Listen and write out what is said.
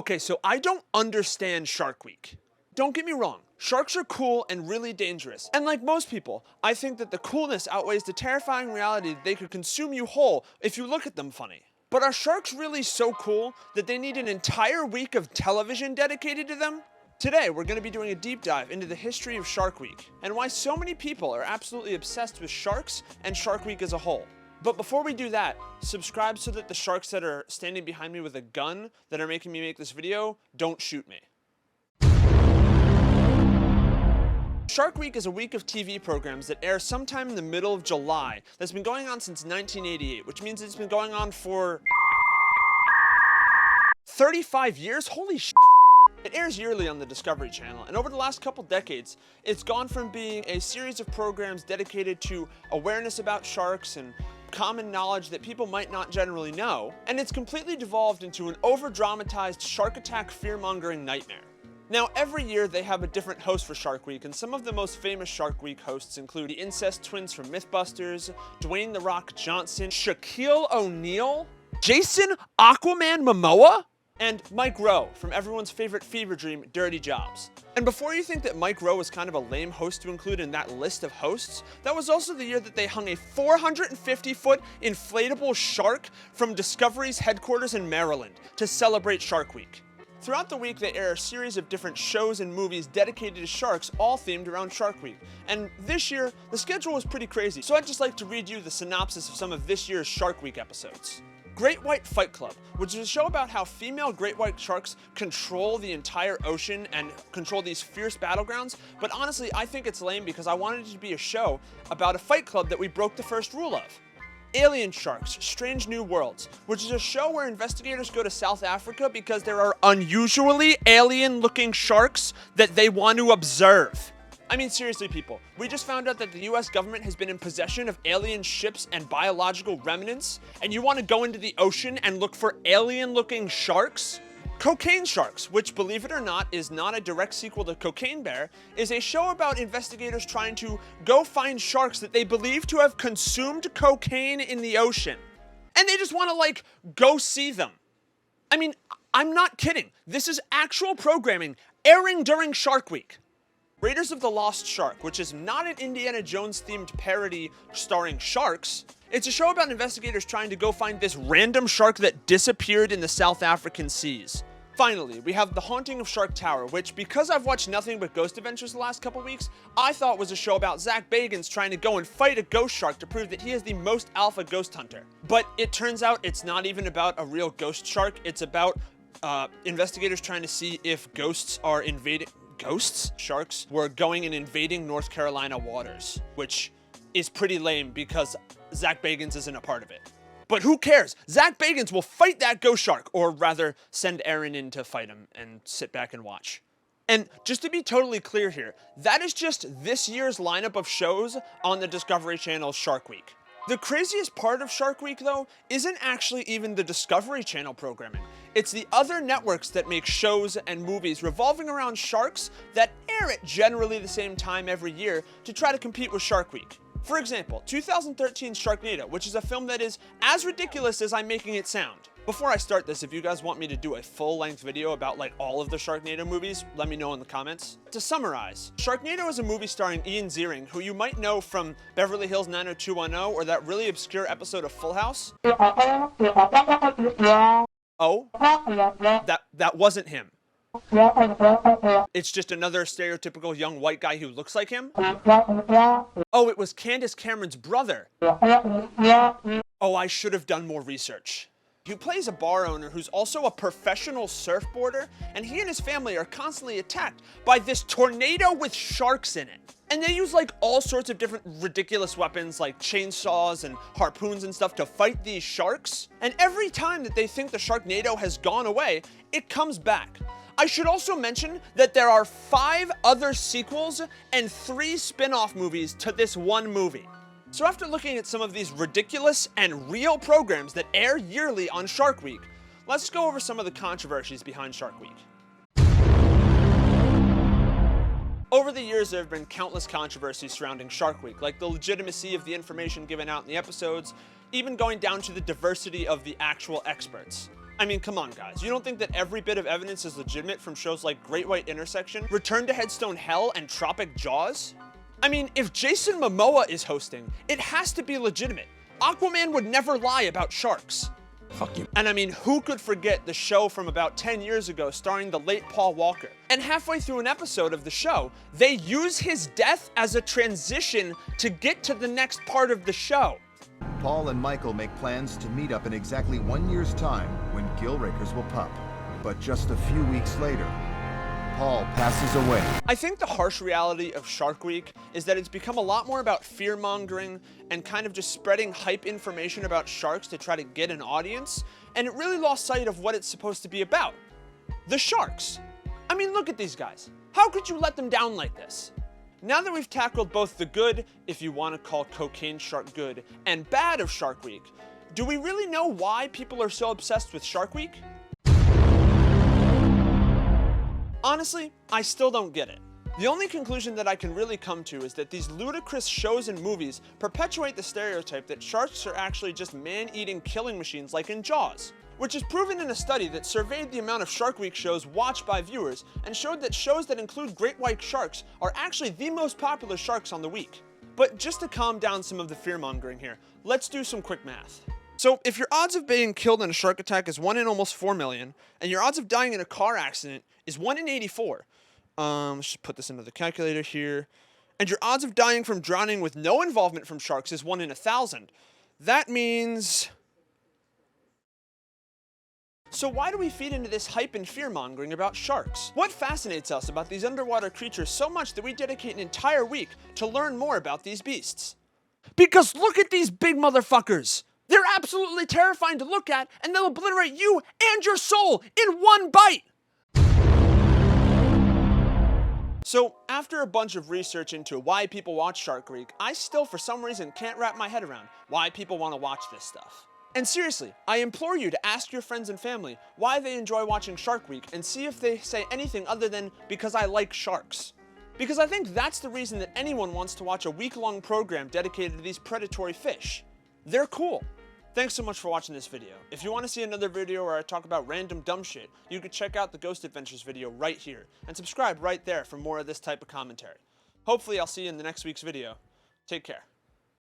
Okay, so I don't understand Shark Week. Don't get me wrong, sharks are cool and really dangerous. And like most people, I think that the coolness outweighs the terrifying reality that they could consume you whole if you look at them funny. But are sharks really so cool that they need an entire week of television dedicated to them? Today, we're going to be doing a deep dive into the history of Shark Week and why so many people are absolutely obsessed with sharks and Shark Week as a whole. But before we do that, subscribe so that the sharks that are standing behind me with a gun that are making me make this video don't shoot me. Shark Week is a week of TV programs that air sometime in the middle of July that's been going on since 1988, which means it's been going on for 35 years? Holy shit! It airs yearly on the Discovery Channel, and over the last couple decades, it's gone from being a series of programs dedicated to awareness about sharks and common knowledge that people might not generally know, and it's completely devolved into an over-dramatized shark attack fear-mongering nightmare. Now, every year they have a different host for Shark Week, and some of the most famous Shark Week hosts include the incest twins from Mythbusters, Dwayne "The Rock" Johnson, Shaquille O'Neal, Jason "Aquaman" Momoa, and Mike Rowe from everyone's favorite fever dream, Dirty Jobs. And before you think that Mike Rowe was kind of a lame host to include in that list of hosts, that was also the year that they hung a 450-foot inflatable shark from Discovery's headquarters in Maryland to celebrate Shark Week. Throughout the week, they air a series of different shows and movies dedicated to sharks, all themed around Shark Week. And this year, the schedule was pretty crazy, so I'd just like to read you the synopsis of some of this year's Shark Week episodes. Great White Fight Club, which is a show about how female great white sharks control the entire ocean and control these fierce battlegrounds, but honestly, I think it's lame because I wanted it to be a show about a fight club that we broke the first rule of. Alien Sharks, Strange New Worlds, which is a show where investigators go to South Africa because there are unusually alien-looking sharks that they want to observe. I mean, seriously, people, we just found out that the US government has been in possession of alien ships and biological remnants, and you want to go into the ocean and look for alien-looking sharks? Cocaine Sharks, which, believe it or not, is not a direct sequel to Cocaine Bear, is a show about investigators trying to go find sharks that they believe to have consumed cocaine in the ocean. And they just want to, like, go see them. I mean, I'm not kidding. This is actual programming airing during Shark Week. Raiders of the Lost Shark, which is not an Indiana Jones-themed parody starring sharks. It's a show about investigators trying to go find this random shark that disappeared in the South African seas. Finally, we have The Haunting of Shark Tower, which, because I've watched nothing but Ghost Adventures the last couple weeks, I thought was a show about Zach Bagans trying to go and fight a ghost shark to prove that he is the most alpha ghost hunter. But it turns out it's not even about a real ghost shark, it's about investigators trying to see if ghosts are invading... Ghosts? Sharks were going and invading North Carolina waters, which is pretty lame because Zach Bagans isn't a part of it. But who cares? Zach Bagans will fight that ghost shark, or rather send Aaron in to fight him and sit back and watch. And just to be totally clear here, that is just this year's lineup of shows on the Discovery Channel's Shark Week. The craziest part of Shark Week, though, isn't actually even the Discovery Channel programming. It's the other networks that make shows and movies revolving around sharks that air at generally the same time every year to try to compete with Shark Week. For example, 2013's Sharknado, which is a film that is as ridiculous as I'm making it sound. Before I start this, if you guys want me to do a full-length video about like all of the Sharknado movies, let me know in the comments. To summarize, Sharknado is a movie starring Ian Ziering, who you might know from Beverly Hills 90210 or that really obscure episode of Full House. Oh, that wasn't him. It's just another stereotypical young white guy who looks like him. Oh, it was Candace Cameron's brother. Oh, I should have done more research. He plays a bar owner who's also a professional surfboarder, and he and his family are constantly attacked by this tornado with sharks in it. And they use like all sorts of different ridiculous weapons like chainsaws and harpoons and stuff to fight these sharks. And every time that they think the Sharknado has gone away, it comes back. I should also mention that there are 5 other sequels and 3 spin-off movies to this one movie. So after looking at some of these ridiculous and real programs that air yearly on Shark Week, let's go over some of the controversies behind Shark Week. Over the years, there have been countless controversies surrounding Shark Week, like the legitimacy of the information given out in the episodes, even going down to the diversity of the actual experts. I mean, come on, guys. You don't think that every bit of evidence is legitimate from shows like Great White Intersection, Return to Headstone Hell, and Tropic Jaws? I mean, if Jason Momoa is hosting, it has to be legitimate. Aquaman would never lie about sharks. Fuck you. And I mean, who could forget the show from about 10 years ago starring the late Paul Walker? And halfway through an episode of the show, they use his death as a transition to get to the next part of the show. Paul and Michael make plans to meet up in exactly 1 year's time when Gill Rakers will pop. But just a few weeks later, Paul passes away. I think the harsh reality of Shark Week is that it's become a lot more about fear-mongering and kind of just spreading hype information about sharks to try to get an audience, and it really lost sight of what it's supposed to be about. The sharks. I mean, look at these guys. How could you let them down like this? Now that we've tackled both the good, if you want to call Cocaine Shark good, and bad of Shark Week, do we really know why people are so obsessed with Shark Week? Honestly, I still don't get it. The only conclusion that I can really come to is that these ludicrous shows and movies perpetuate the stereotype that sharks are actually just man-eating killing machines like in Jaws, which is proven in a study that surveyed the amount of Shark Week shows watched by viewers and showed that shows that include great white sharks are actually the most popular sharks on the week. But just to calm down some of the fear-mongering here, let's do some quick math. So if your odds of being killed in a shark attack is 1 in almost 4 million, and your odds of dying in a car accident is 1 in 84, let's just put this into the calculator here, and your odds of dying from drowning with no involvement from sharks is 1 in 1,000, that means... So why do we feed into this hype and fear-mongering about sharks? What fascinates us about these underwater creatures so much that we dedicate an entire week to learn more about these beasts? Because look at these big motherfuckers! They're absolutely terrifying to look at, and they'll obliterate you and your soul in one bite! So, after a bunch of research into why people watch Shark Week, I still for some reason can't wrap my head around why people want to watch this stuff. And seriously, I implore you to ask your friends and family why they enjoy watching Shark Week and see if they say anything other than, because I like sharks. Because I think that's the reason that anyone wants to watch a week-long program dedicated to these predatory fish. They're cool. Thanks so much for watching this video. If you want to see another video where I talk about random dumb shit, you can check out the Ghost Adventures video right here, and subscribe right there for more of this type of commentary. Hopefully I'll see you in the next week's video. Take care.